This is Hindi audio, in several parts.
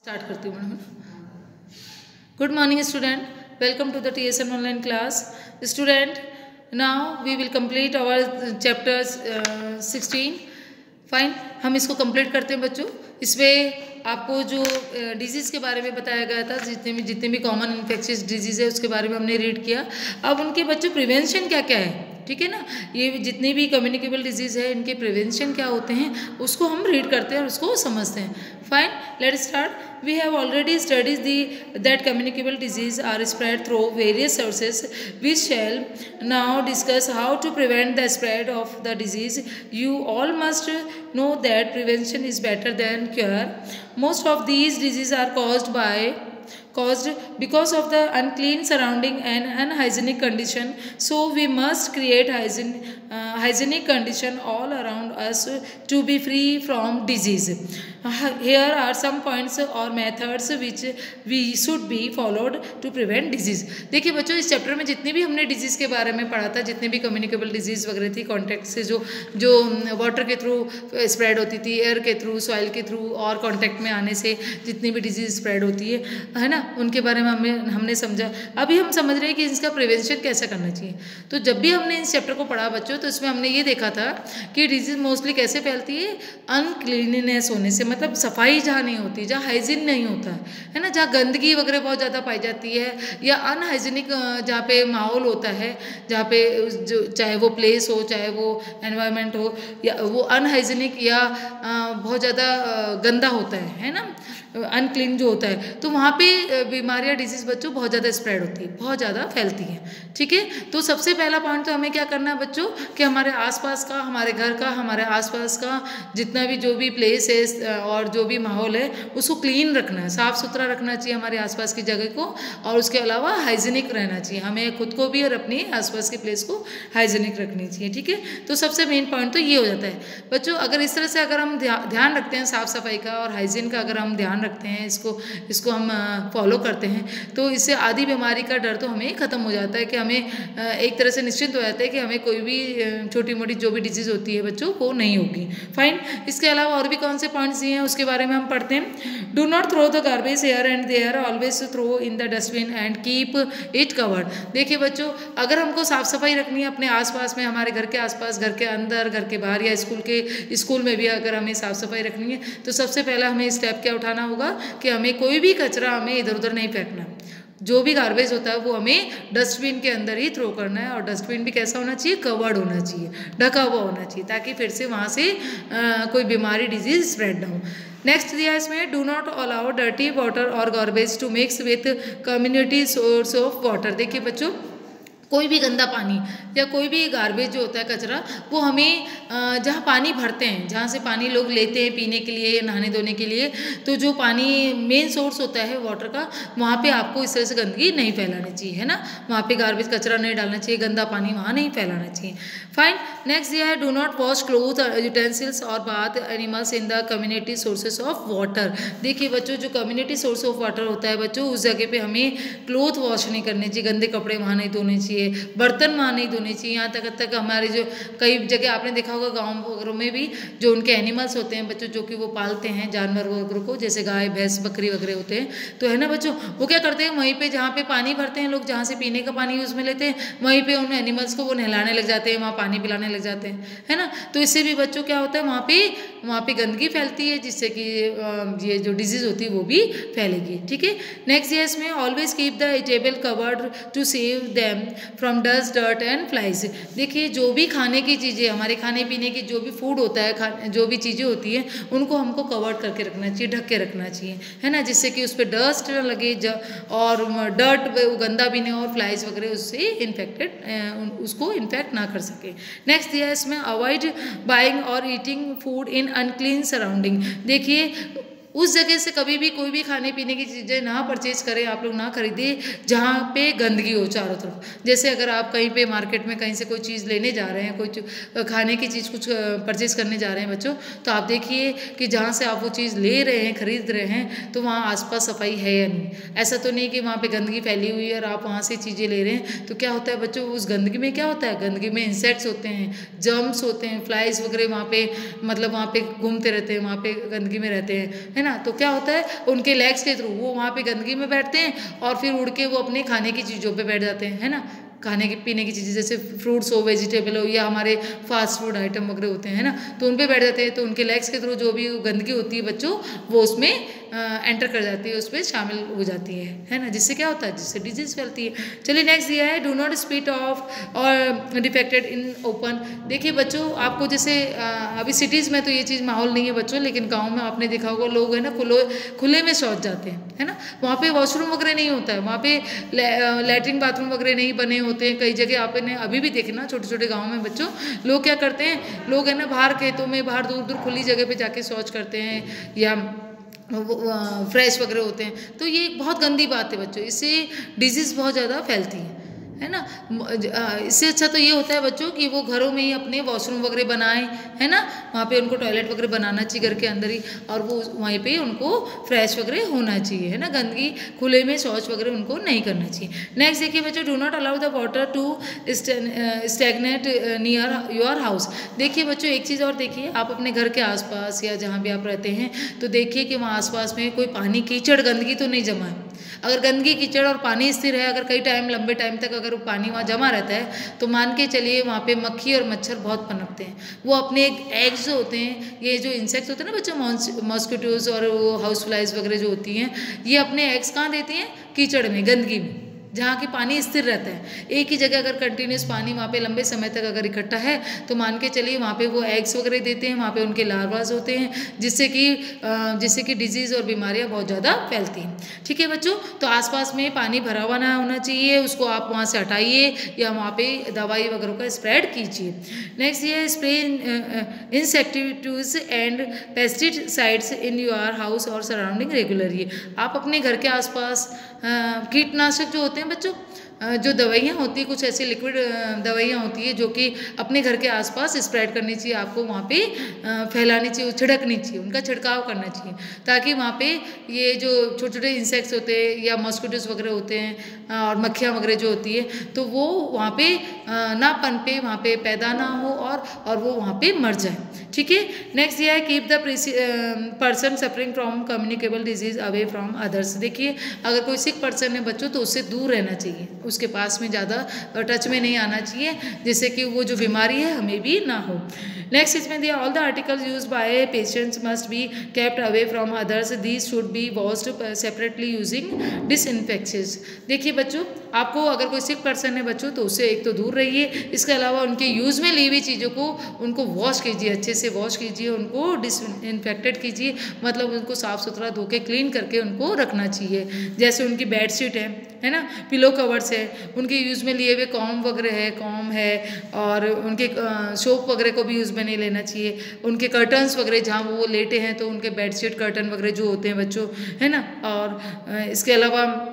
स्टार्ट करती हूँ madam. Good morning student, welcome to the TSN online class. Student, now we will complete our chapter 16। Fine, हम इसको कंप्लीट करते हैं बच्चों। इसमें आपको जो डिजीज़ के बारे में बताया गया था, जितने भी कॉमन इन्फेक्शियस डिजीज़ है उसके बारे में हमने रीड किया। अब उनके बच्चों प्रिवेंशन क्या क्या है, ठीक है ना। ये जितने भी कम्युनिकेबल डिजीज़ है इनके प्रिवेंशन क्या होते हैं उसको हम रीड करते हैं और उसको समझते हैं। Fine, let start. We have already studied that communicable disease are spread through various sources. We shall now discuss how to prevent the spread of the disease. You all must know that prevention is better than cure. Most of these diseases are caused because of the unclean surrounding and unhygienic condition. So we must create hygienic condition all around us to be free from disease. Here are some points or methods which we should be followed to prevent disease. देखिए बच्चों, इस चैप्टर में जितनी भी हमने डिजीज़ के बारे में पढ़ा था, जितने भी कम्युनिकेबल डिजीज़ वगैरह थी, कॉन्टैक्ट से जो वाटर के थ्रू स्प्रेड होती थी, एयर के थ्रू, सॉइल के थ्रू और कॉन्टैक्ट में आने से जितनी भी डिजीज़ स्प्रेड होती है ना, उनके बारे में हमने समझा। अभी हम समझ रहे हैं कि इसका प्रिवेंशन कैसे करना चाहिए। तो जब भी हमने इस चैप्टर को पढ़ा बच्चों, तो इसमें हमने ये देखा था कि डिजीज़ मोस्टली कैसे फैलती है, अनक्लीननेस होने से, मतलब सफाई जहाँ नहीं होती, जहाँ हाइजीन नहीं होता है ना, जहाँ गंदगी वगैरह बहुत ज़्यादा पाई जाती है, या अनहाइजीनिक जहाँ पे माहौल होता है, जहाँ पे जो चाहे वो प्लेस हो, चाहे वो एनवायरनमेंट हो, या वो अनहाइजीनिक या बहुत ज़्यादा गंदा होता है ना, अनक्लीन जो होता है, तो वहाँ पे बीमारियाँ, डिजीज़ बच्चों बहुत ज़्यादा स्प्रेड होती है, बहुत ज़्यादा फैलती हैं। ठीक है, तो सबसे पहला पॉइंट तो हमें क्या करना है बच्चों कि हमारे आसपास का, हमारे घर का, हमारे आसपास का जितना भी जो भी प्लेस है और जो भी माहौल है उसको क्लीन रखना है, साफ़ सुथरा रखना चाहिए हमारे आसपास की जगह को, और उसके अलावा हाइजीनिक रहना चाहिए, हमें खुद को भी और अपनी आसपास के प्लेस को हाइजीनिक रखनी चाहिए। ठीक है, तो सबसे मेन पॉइंट तो ये हो जाता है बच्चों। अगर इस तरह से अगर हम ध्यान रखते हैं साफ़ सफाई का और हाइजीन का, अगर हम ध्यान रखते हैं, इसको हम फॉलो करते हैं, तो इससे आधी बीमारी का डर तो हमें ख़त्म हो जाता है, कि हमें एक तरह से निश्चिंत हो जाता है कि हमें कोई भी छोटी मोटी जो भी डिजीज़ होती है बच्चों वो नहीं होगी। फाइन, इसके अलावा और भी कौन से पॉइंट्स दिए हैं उसके बारे में हम पढ़ते हैं। Do not throw the garbage here and there, always throw in the dustbin and keep it covered. देखिए बच्चों, अगर हमको साफ़ सफाई रखनी है अपने आसपास में, हमारे घर के आसपास, घर के अंदर, घर के बाहर, या स्कूल में भी अगर हमें साफ़ सफाई रखनी है, तो सबसे पहला हमें स्टेप क्या उठाना होगा कि हमें कोई भी कचरा हमें इधर उधर नहीं फेंकना। जो भी गार्बेज होता है वो हमें डस्टबिन के अंदर ही थ्रो करना है, और डस्टबिन भी कैसा होना चाहिए, कवर्ड होना चाहिए, ढका हुआ होना चाहिए, ताकि फिर से वहाँ से कोई बीमारी, डिजीज स्प्रेड ना हो। नेक्स्ट दिया इसमें, do not allow dirty water और garbage to mix with community source of water. देखिए बच्चों, कोई भी गंदा पानी या कोई भी गार्बेज जो होता है, कचरा, वो हमें जहाँ पानी भरते हैं, जहाँ से पानी लोग लेते हैं पीने के लिए या नहाने धोने के लिए, तो जो पानी मेन सोर्स होता है वाटर का, वहाँ पे आपको इस तरह से गंदगी नहीं फैलानी चाहिए, है ना। वहाँ पे गार्बेज कचरा नहीं डालना चाहिए, गंदा पानी वहाँ नहीं फैलाना चाहिए। फाइन, नेक्स्ट दिया है, do not wash cloth utensils और bath animals in the community sources of water. देखिए बच्चों, जो कम्युनिटी सोर्स ऑफ वाटर होता है बच्चों, उस जगह पे हमें क्लोथ वॉश नहीं करने चाहिए, गंदे कपड़े वहाँ नहीं धोने चाहिए, बर्तन वहाँ नहीं धोने चाहिए। यहाँ तक हमारे जो कई जगह आपने देखा होगा गाँव वगैरह में भी, जो उनके एनिमल्स होते हैं बच्चों, जो कि वो पालते हैं जानवर वगैरह को, जैसे गाय, भैंस, बकरी वगैरह होते हैं, तो है ना बच्चों, वो क्या करते हैं, वहीं पे जहाँ पे पानी भरते हैं लोग, जहाँ से पीने का पानी यूज़ में लेते हैं, वहीं पे उन एनिमल्स को वो नहलाने लग जाते हैं, वहाँ पानी पिलाने लग जाते हैं, है ना। तो इससे भी बच्चों क्या होता है, वहाँ पे गंदगी फैलती है, जिससे कि ये जो डिजीज़ होती है वो भी फैलेगी। ठीक है, नेक्स्ट ये इसमें, always keep the table covered to save them from dust, dirt and flies. देखिए, जो भी खाने की चीज़ें, हमारे खाने पीने की जो भी फूड होता है, जो भी चीज़ें होती हैं, उनको हमको कवर्ड करके रखना चाहिए, ढक के रखना चाहिए, है ना, जिससे कि उस पर डस्ट न लगे और डर्ट गंदा भी नहीं, और फ्लाइज वगैरह उससे उसको इन्फेक्ट ना कर सके। नेक्स्ट दिया है इसमें, अवॉइड बाइंग और eating food in unclean surrounding. देखिए, उस जगह से कभी भी कोई भी खाने पीने की चीज़ें ना परचेज करें, आप लोग ना खरीदें जहाँ पे गंदगी हो चारों तरफ। जैसे अगर आप कहीं पे मार्केट में कहीं से कोई चीज़ लेने जा रहे हैं, कोई खाने की चीज़ कुछ परचेज करने जा रहे हैं बच्चों, तो आप देखिए कि जहाँ से आप वो चीज़ ले रहे हैं, खरीद रहे हैं, तो वहाँ आसपास सफाई है या नहीं। ऐसा तो नहीं कि वहाँ पर गंदगी फैली हुई है और आप वहाँ से चीज़ें ले रहे हैं। तो क्या होता है बच्चों, उस गंदगी में क्या होता है, गंदगी में इंसेक्ट्स होते हैं, जर्म्स होते हैं, फ्लाइज वगैरह वहाँ पे, मतलब वहाँ पे घूमते रहते हैं, वहाँ पे गंदगी में रहते हैं, है ना। तो क्या होता है, उनके लेग्स के थ्रू वो वहाँ पे गंदगी में बैठते हैं और फिर उड़ के वो अपने खाने की चीज़ों पे बैठ जाते हैं, है ना। खाने की पीने की चीज़ें जैसे फ्रूट्स हो, वेजिटेबल हो, या हमारे फास्ट फूड आइटम वगैरह होते हैं, है ना, तो उन पे बैठ जाते हैं। तो उनके लेग्स के थ्रू जो भी गंदगी होती है बच्चों, वो उसमें एंटर कर जाती है, उसमें शामिल हो जाती है ना। जिससे क्या होता है, जिससे डिजीज फैलती है। चलिए नेक्स्ट दिया है, डू नॉट स्पीट ऑफ और डिफेक्टेड इन ओपन। देखिए बच्चों, आपको जैसे अभी सिटीज़ में तो ये चीज़ माहौल नहीं है बच्चों, लेकिन गाँव में आपने देखा होगा लोग है ना खुले में शौच जाते हैं, है ना। वहाँ पे वॉशरूम वगैरह नहीं होता है, वहाँ पे लैट्रिन बाथरूम वगैरह नहीं बने होते हैं। कई जगह आपने अभी भी देखना, छोटे छोटे गाँव में बच्चों लोग क्या करते हैं, लोग है ना बाहर खेतों में, बाहर दूर दूर खुली जगह पे जाके शौच करते हैं या फ्रेश वगैरह होते हैं। तो ये एक बहुत गंदी बात है बच्चों, इससे डिजीज़ बहुत ज़्यादा फैलती है ना। इससे अच्छा तो ये होता है बच्चों कि वो घरों में ही अपने वॉशरूम वगैरह बनाएं, है ना। वहाँ पे उनको टॉयलेट वगैरह बनाना चाहिए घर के अंदर ही, और वो वहीं पे उनको फ्रेश वगैरह होना चाहिए, है ना। गंदगी खुले में शौच वगैरह उनको नहीं करना चाहिए। नेक्स्ट देखिए बच्चों, do not allow the water to stagnate near your house. देखिए बच्चों, एक चीज़ और देखिए, आप अपने घर के आसपास या जहाँ भी आप रहते हैं तो देखिए कि वहाँ आसपास में कोई पानी, कीचड़, गंदगी तो नहीं जमा है। अगर गंदगी, कीचड़ और पानी स्थिर है, अगर कई टाइम, लंबे टाइम तक अगर पानी वहाँ जमा रहता है, तो मान के चलिए वहाँ पे मक्खी और मच्छर बहुत पनपते हैं। वो अपने एग्स जो होते हैं, ये जो इंसेक्ट्स होते हैं ना बच्चों, मॉस्किटोज और वो हाउस फ्लाइज वगैरह जो होती हैं, ये अपने एग्स कहाँ देती हैं, कीचड़ में, गंदगी में, जहाँ की पानी स्थिर रहता है। एक ही जगह अगर कंटिन्यूस पानी वहाँ पे लंबे समय तक अगर इकट्ठा है, तो मान के चलिए वहाँ पे वो एग्स वगैरह देते हैं, वहाँ पे उनके लार्वाज होते हैं, जिससे कि डिजीज़ और बीमारियाँ बहुत ज़्यादा फैलती हैं। ठीक है बच्चों, तो आसपास में पानी भरा हुआ ना होना चाहिए, उसको आप वहाँ से हटाइए या वहाँ पे दवाई वगैरह का स्प्रेड कीजिए। नेक्स्ट ये spray insecticides and pesticides in your house और सराउंडिंग रेगुलरली। आप अपने घर के आसपास कीटनाशक जो होते हैं बच्चों, जो दवाइयाँ होती है, कुछ ऐसी लिक्विड दवाइयाँ होती है जो कि अपने घर के आसपास स्प्रेड करनी चाहिए, आपको वहाँ पे फैलानी चाहिए, छिड़कनी चाहिए, उनका छिड़काव करना चाहिए, ताकि वहाँ पे ये जो छोटे छोटे इंसेक्ट्स होते हैं या मॉस्किटोज वगैरह होते हैं और मक्खियाँ वगैरह जो होती है, तो वो वहाँ पे ना पनपे, वहाँ पे पैदा ना हो और वो वहाँ पे मर जाए। ठीक है। नेक्स्ट ये है, keep the person suffering from communicable disease away from others. देखिए, अगर कोई सिक पर्सन है बच्चों, तो उससे दूर रहना चाहिए, उसके पास में ज़्यादा टच में नहीं आना चाहिए, जिससे कि वो जो बीमारी है हमें भी ना हो। नेक्स्ट इसमें दिया, all the articles use by patients must be kept away from others, these should be washed separately using disinfections. देखिए बच्चों, आपको अगर कोई सिक पर्सन है बच्चों, तो उससे एक तो दूर रहिए, इसके अलावा उनके यूज़ में ली हुई चीज़ों को उनको वॉश कीजिए, अच्छे से वॉश कीजिए, उनको डिसइंफेक्टेड कीजिए, मतलब उनको साफ़ सुथरा धो के क्लीन करके उनको रखना चाहिए। जैसे उनकी बेडशीट है ना, पिलो कवर्स है, उनके यूज़ में लिए हुए कॉम है और उनके सोप वगैरह को भी यूज़ में नहीं लेना चाहिए। उनके कर्टन्स वगैरह जहाँ वो लेटे हैं, तो उनके बेडशीट कर्टन वगैरह जो होते हैं बच्चों, है ना, और इसके अलावा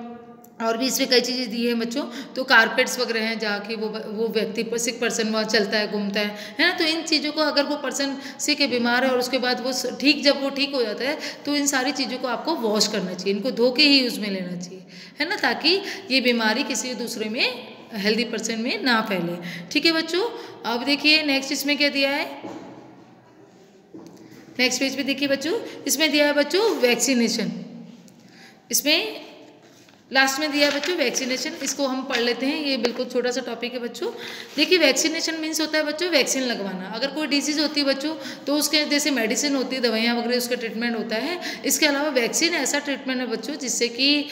और भी इसमें कई चीज़ें दी हैं बच्चों। तो कारपेट्स वगैरह हैं जहाँ की वो व्यक्ति सिक पर्सन वहाँ चलता है, घूमता है ना। तो इन चीज़ों को, अगर वो पर्सन सिक है, बीमार है, और उसके बाद वो जब वो ठीक हो जाता है, तो इन सारी चीज़ों को आपको वॉश करना चाहिए, इनको धो के ही यूज़ में लेना चाहिए, है ना, ताकि ये बीमारी किसी दूसरे में, हेल्दी पर्सन में ना फैले। ठीक है बच्चों। अब देखिए नेक्स्ट इसमें क्या दिया है, नेक्स्ट पेज पे देखिए बच्चों, इसमें दिया है बच्चों वैक्सीनेशन। इसमें लास्ट में दिया है बच्चों वैक्सीनेशन, इसको हम पढ़ लेते हैं, ये बिल्कुल छोटा सा टॉपिक है बच्चों। देखिए, वैक्सीनेशन मीन्स होता है बच्चों वैक्सीन लगवाना। अगर कोई डिजीज़ होती है बच्चों, तो उसके जैसे मेडिसिन होती है, दवाइयाँ वगैरह, उसका ट्रीटमेंट होता है। इसके अलावा वैक्सीन ऐसा ट्रीटमेंट है बच्चों जिससे कि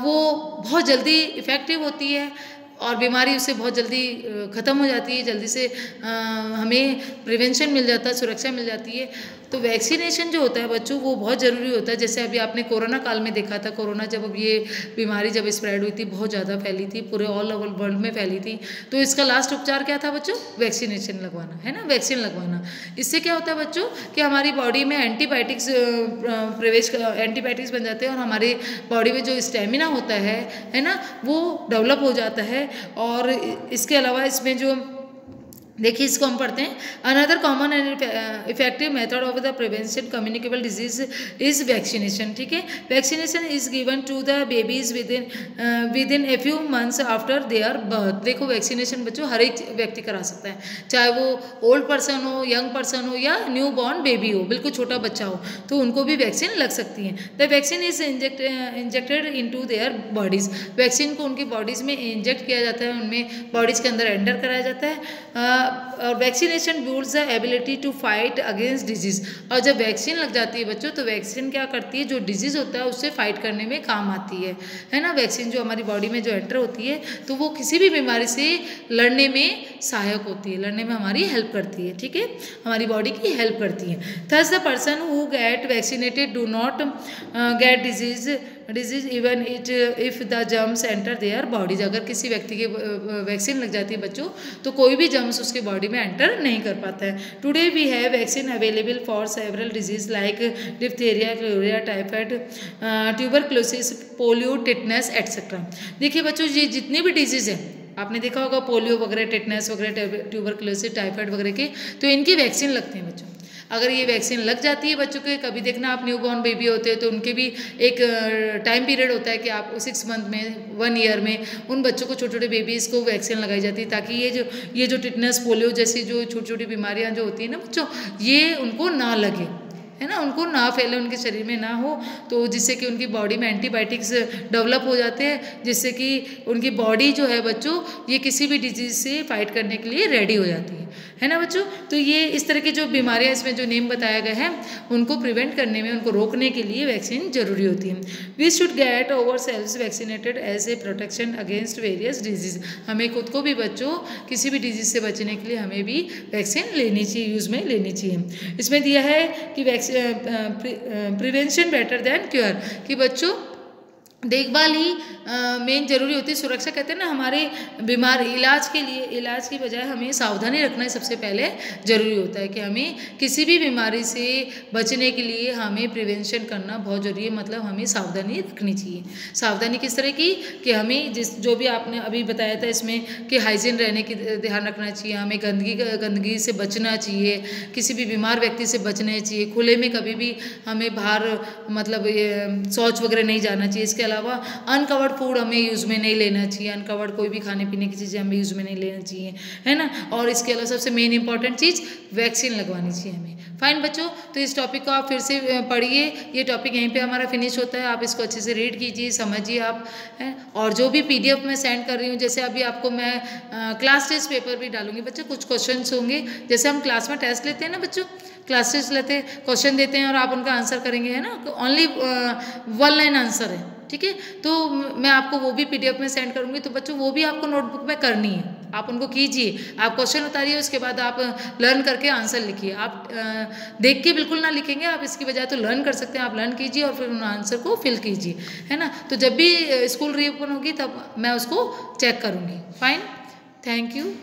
वो बहुत जल्दी इफ़ेक्टिव होती है और बीमारी उससे बहुत जल्दी ख़त्म हो जाती है, जल्दी से हमें प्रिवेंशन मिल जाता है, सुरक्षा मिल जाती है। तो वैक्सीनेशन जो होता है बच्चों, वो बहुत ज़रूरी होता है। जैसे अभी आपने कोरोना काल में देखा था, कोरोना जब अब ये बीमारी जब स्प्रेड हुई थी, बहुत ज़्यादा फैली थी, पूरे ऑल ओवर वर्ल्ड में फैली थी, तो इसका लास्ट उपचार क्या था बच्चों, वैक्सीनेशन लगवाना, है ना, वैक्सीन लगवाना। इससे क्या होता है बच्चों कि हमारी बॉडी में एंटीबायोटिक्स एंटीबायोटिक्स बन जाते हैं और हमारी बॉडी में जो स्टेमिना होता है ना, वो डेवलप हो जाता है। और इसके अलावा इसमें जो देखिए इसको हम पढ़ते हैं। Another common and effective method of the prevention communicable disease is vaccination. ठीक है, vaccination is given to the babies within a few months after their birth. देखो वैक्सीनेशन बच्चों हर एक व्यक्ति करा सकता है, चाहे वो ओल्ड पर्सन हो, यंग पर्सन हो या न्यू बॉर्न बेबी हो, बिल्कुल छोटा बच्चा हो, तो उनको भी वैक्सीन लग सकती है। The vaccine is injected into their bodies. Vaccine को उनकी बॉडीज में इंजेक्ट किया जाता है, उनमें बॉडीज के अंदर एंटर कराया जाता है। और vaccination builds the ability to fight against disease. और जब वैक्सीन लग जाती है बच्चों, तो वैक्सीन क्या करती है, जो डिजीज होता है उससे फाइट करने में काम आती है ना। वैक्सीन जो हमारी बॉडी में जो एंटर होती है, तो वो किसी भी बीमारी से लड़ने में सहायक होती है, लड़ने में हमारी हेल्प करती है। ठीक है, हमारी बॉडी की हेल्प करती है। Thus the person who get vaccinated do not gate disease even if the germs enter their bodies. अगर किसी व्यक्ति के वैक्सीन लग जाती है बच्चों, तो कोई भी जर्म्स उसके बॉडी में एंटर नहीं कर पाता है। Today we have vaccine available for several disease like diphtheria, cholera, typhoid, tuberculosis, polio, tetanus etcetera. देखिए बच्चों, ये जितनी भी डिजीज है, आपने देखा होगा पोलियो वगैरह, टिटनेस वगैरह, ट्यूबरक्लोसिस, टाइफाइड वगैरह के, तो इनकी वैक्सीन लगती है बच्चों। अगर ये वैक्सीन लग जाती है बच्चों के, कभी देखना आप न्यूबॉर्न बेबी होते हैं तो उनके भी एक टाइम पीरियड होता है कि आप 6 मंथ में, 1 ईयर में उन बच्चों को, छोटे छोटे बेबीज़ को वैक्सीन लगाई जाती है, ताकि ये जो टिटनेस, पोलियो जैसी जो छोटी छोटी बीमारियां जो होती हैं ना बच्चों, ये उनको ना लगे, है ना, उनको ना फैले, उनके शरीर में ना हो, तो जिससे कि उनकी बॉडी में एंटीबायोटिक्स डेवलप हो जाते हैं, जिससे कि उनकी बॉडी जो है बच्चों, ये किसी भी डिजीज से फाइट करने के लिए रेडी हो जाती है ना बच्चों। तो ये इस तरह की जो बीमारियां इसमें जो नेम बताया गया है, उनको प्रिवेंट करने में, उनको रोकने के लिए वैक्सीन जरूरी होती है। We should get ourselves vaccinated as a protection against various disease. हमें खुद को भी बच्चों किसी भी डिजीज से बचने के लिए हमें भी वैक्सीन लेनी चाहिए, यूज़ में लेनी चाहिए। इसमें दिया है कि प्रिवेंशन बेटर देन क्योर, कि बच्चों देखभाल ही मेन जरूरी होती है। सुरक्षा कहते हैं ना, हमारे बीमार इलाज के लिए, इलाज की बजाय हमें सावधानी रखना सबसे पहले जरूरी होता है, कि हमें किसी भी बीमारी से बचने के लिए हमें प्रिवेंशन करना बहुत जरूरी है, मतलब हमें सावधानी रखनी चाहिए। सावधानी किस तरह की, कि हमें जो भी आपने अभी बताया था इसमें, कि हाइजीन रहने की ध्यान रखना चाहिए, हमें गंदगी से बचना चाहिए, किसी भी बीमार व्यक्ति से बचना चाहिए, खुले में कभी भी हमें बाहर मतलब शौच वगैरह नहीं जाना चाहिए। इसके अलावा अनकवर्ड फूड हमें यूज़ में नहीं लेना चाहिए, अनकवर्ड कोई भी खाने पीने की चीज़ें हमें यूज़ में नहीं लेना चाहिए, है ना। और इसके अलावा सबसे मेन इंपॉर्टेंट चीज़ वैक्सीन लगवानी चाहिए हमें। फाइन बच्चों, तो इस टॉपिक को आप फिर से पढ़िए। ये टॉपिक यहीं पे हमारा फिनिश होता है, आप इसको अच्छे से रीड कीजिए, समझिए आप, है। और जो भी PDF मैं सेंड कर रही हूँ, जैसे अभी आपको मैं क्लास टेस्ट पेपर भी डालूंगी बच्चों, कुछ क्वेश्चन होंगे, जैसे हम क्लास में टेस्ट लेते हैं ना बच्चों, क्लास टेस्ट लेते हैं, क्वेश्चन देते हैं और आप उनका आंसर करेंगे, है ना, ओनली 1 लाइन आंसर है, ठीक है। तो मैं आपको वो भी PDF में सेंड करूंगी, तो बच्चों वो भी आपको नोटबुक में करनी है, आप उनको कीजिए, आप क्वेश्चन उतारिए, उसके बाद आप लर्न करके आंसर लिखिए। आप देख के बिल्कुल ना लिखेंगे, आप इसकी बजाय तो लर्न कर सकते हैं, आप लर्न कीजिए और फिर उन आंसर को फिल कीजिए, है ना। तो जब भी स्कूल रीओपन होगी तब मैं उसको चेक करूँगी। Fine, thank you.